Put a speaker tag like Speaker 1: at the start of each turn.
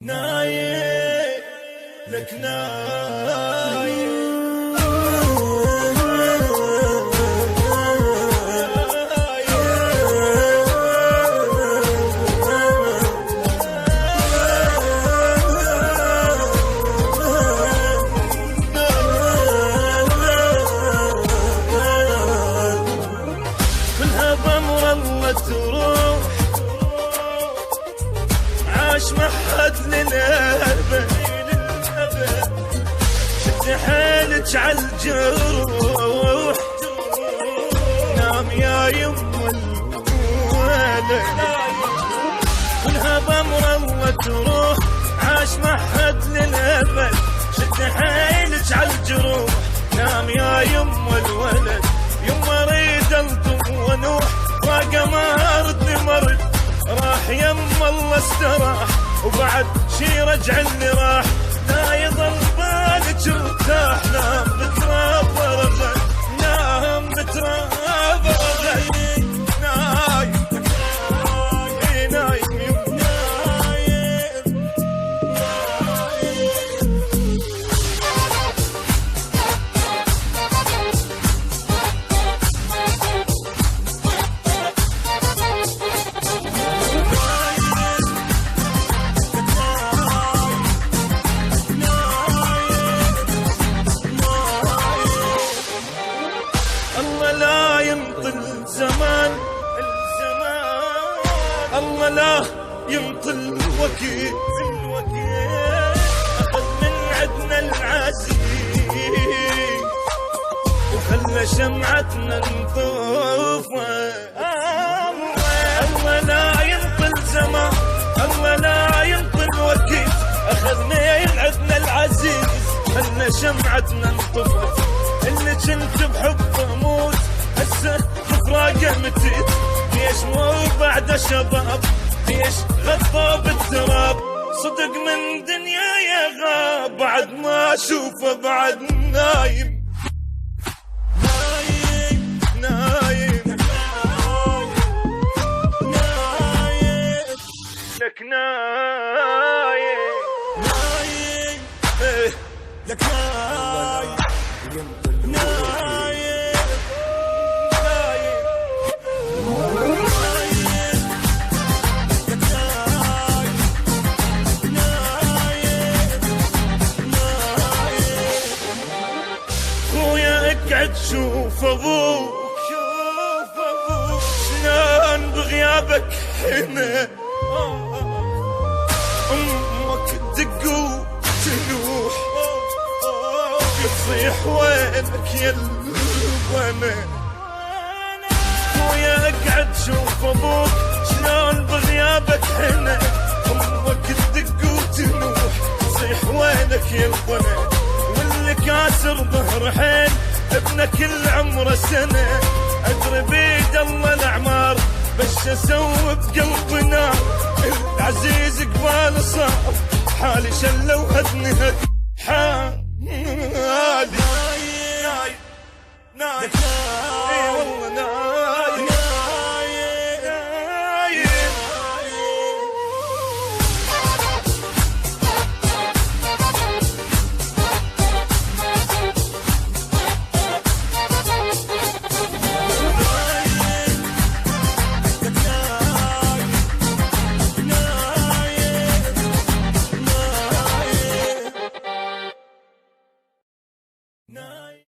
Speaker 1: نايم لك نايم كلها بأمر الله تروح عاش محد للأبد شد حيلك عالجروح نام يا يم الولد كلها بأمر الله تروح عاش محد للأبد شد حيلك عالجروح نام يا يم الولد يم اريد الطم ونوح راقه ما ردني مرد راح يم الله استراح وبعد شي رجع اللي راح لا يضل بالك ارتاح نام بتراب ورغد نام بتراب ورغد نايم نايم الزمان الله لا ينطل الوكيل أخذ من عدنا العزيز وخلى شمعتنا نطوفه الله لا ينطل زمان الله لا ينطل وكيل أخذ من عدنا العزيز خلى شمعتنا نطوفه اللي كنت بحبه موت هسه بفراقه متيت ليش مو بعد شباب ليش غطى بالتراب صدق من دنيا يا غاب بعد ما اشوفه بعد نايم نايم نايم نايم لك نايم نايم لك نايم اقعد شوف ابوك شلون بغيابك هنا امك تدق وتنوح تصيح وينك يا البنا خويا اقعد شوف ابوك شلون بغيابك هنا امك تدق وتنوح تصيح وينك يا البنا واللي كاسر ظهر حيل ابنك كل عمره سنة أدري بيد الله الأعمار بش أسوي بقلبنا العزيز قبال صار حالي شلة وهدني هد حالي نايم نايم اي والله نايم No.